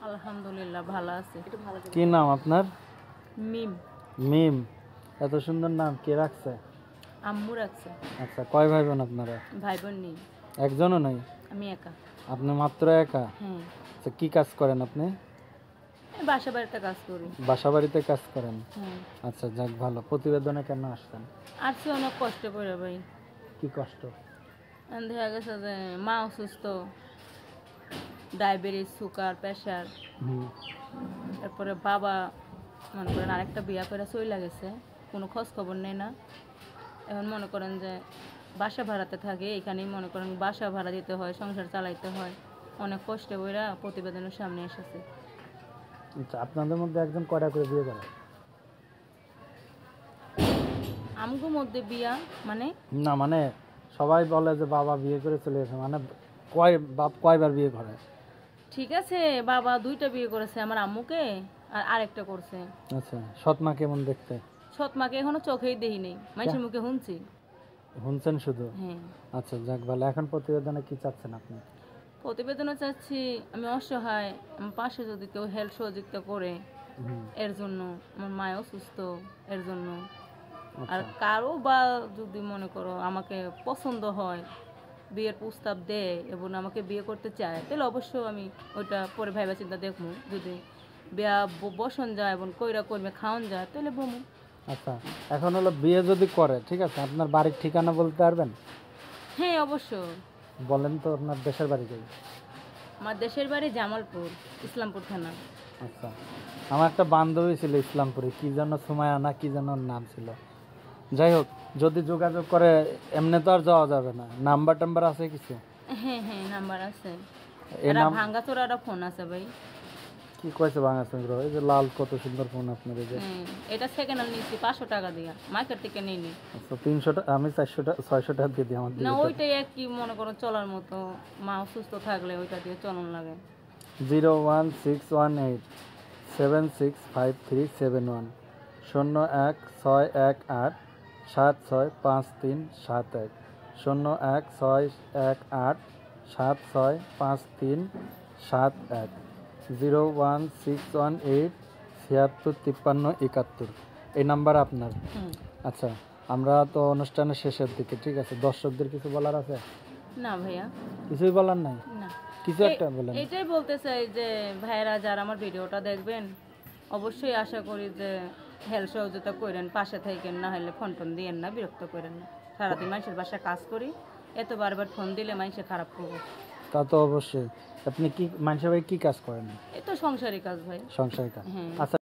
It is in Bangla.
আলহামদুলিল্লাহ ভালো আছি। কি নাম আপনার? মিম। মিম। এত সুন্দর নাম কে রাখছে? আম্মু রাখছে। আচ্ছা, কয় ভাই বোন আপনারা? ভাই বোন নেই, একজনও নাই? আমি একা। আপনি মাত্র একা? হ্যাঁ, আচ্ছা, কি কাজ করেন আপনি? এই বাসা বাড়িতে কাজ করি। বাসা বাড়িতে কাজ করেন? হ্যাঁ, আচ্ছা, যাক ভালো। প্রতিবেদনে কেন আসছেন? আসছি অনেক কষ্ট করে ভাই। কি কষ্ট? দেখা গেছে যে মা অসুস্থ, ডায়াবেটিস, সুগার, প্রেশার। হুম। তারপরে বাবা মনে করেন আরেকটা বিয়া করে চলে গেছে, কোনো খোঁজ খবর নেই না। এখন মনে করেন যে বাসা ভাড়াতে থাকে, এখানেই মনে করেন বাসা ভাড়া দিতে হয়, সংসার চালাইতে হয়। অনেক কষ্টে বইরা প্রতিবেদনের সামনে এসেছে। আচ্ছা, আপনাদের মধ্যে একজন কয়টা করে বিয়ে করে? আমগো মধ্যে বিয়া মানে না মানে সবাই বলে যে বাবা বিয়ে করে চলে গেছে, মানে কয়বার বিয়ে করে? ঠিক আছে, বাবা দুইটা বিয়ে করেছে, আমার আম্মুকে আর আরেকটা করছে। আচ্ছা, সৎ মা কেমন দেখতে? সৎ মাকে এখনো চোখেই দেখি নেই, মানুষের মুখে শুনছি। শুনছেন শুধু? হ্যাঁ, আচ্ছা, যাক ভালো। এখন প্রতিবেদনে কি চাচ্ছেন আপনি? প্রতিবেদনে চাচ্ছি আমি অসহায়, আমার পাশে যদি কেউ হেল্প সহযোগিতা করে, হুম। এর জন্য। আমার মায়ও সুস্থ, এর জন্য। আর আচ্ছা। কারো বা যদি মনে করো আমাকে পছন্দ হয়, বিয়ের প্রস্তাব দেয় এবং আমাকে বিয়ে করতে চায়, তাহলে অবশ্যই আমি ওইটা পরে ভাইবা চিন্তা দেখবো। যদি বিয়া বসন যায় এবং কইরা করবে খাওয়ান যায়, তাহলে বমু। আচ্ছা, এখন হলো বিয়ে যদি করে, ঠিক আছে, আপনার বাড়ির ঠিকানা বলতে পারবেন? হ্যাঁ, অবশ্যই। বলেন তো আপনার দেশের বাড়ি কই? আমার দেশের বাড়ি জামালপুর, ইসলামপুর থানা। আচ্ছা, আমার একটা বান্ধবী ছিল ইসলামপুরে, কি যেন সুমায়া না কি যেন ওর নাম ছিল। যাই হোক, যদি যোগাযোগ করে, এমনি তো আর যাওয়া যাবে না। নাম্বার টাম্বার আছে কিছু? হ্যাঁ হ্যাঁ, নাম্বার আছে। এই এরা নাম ভাঙ্গাচোরা ফোন আছে ভাই। কি কয়েছে বাংলাদেশ? এই যে লাল কত সুন্দর ফোন আপনার, এই যে। হ্যাঁ, এটা সেকেন্ড হ্যান্ড নিচ্ছি 500 টাকা দিয়া, মার্কেট থেকে নিইনি। আচ্ছা, 300 টাকা, আমি 400 টাকা 600 টাকা দিয়ে দিই আমার না, দিকে। ওইটাই এক কি মনে করো চলার মতো, মা অসুস্থ থাকলে ওইটা দিয়ে চলন লাগে। 01618765371 01618765371 01618765371 01618765371। এই নাম্বার আপনার? হুম। আচ্ছা, আমরা তো অনুষ্ঠানের শেষের দিকে, ঠিক আছে, দর্শকদের কিছু বলার আছে? না ভাইয়া, কিছুই বলার নাই? না। কিছু একটা বলেন। এটাই বলতে চাই যে ভাইয়েরা যারা আমার ভিডিওটা দেখবেন, অবশ্যই আশা করি যে হেল্প সহযোগিতা করেন, পাশে থাকেন, না হলে ফোন টোন দিয়েন না, বিরক্ত করেন না। সারাদিন মানুষের বাসায় কাজ করি, এত বারবার ফোন দিলে মানুষে খারাপ করবো। তা তো অবশ্যই। আপনি কি মানুষের ভাই কি কাজ করেন? এই তো সংসারী কাজ ভাই। সংসারের কাজ? হ্যাঁ। আচ্ছা,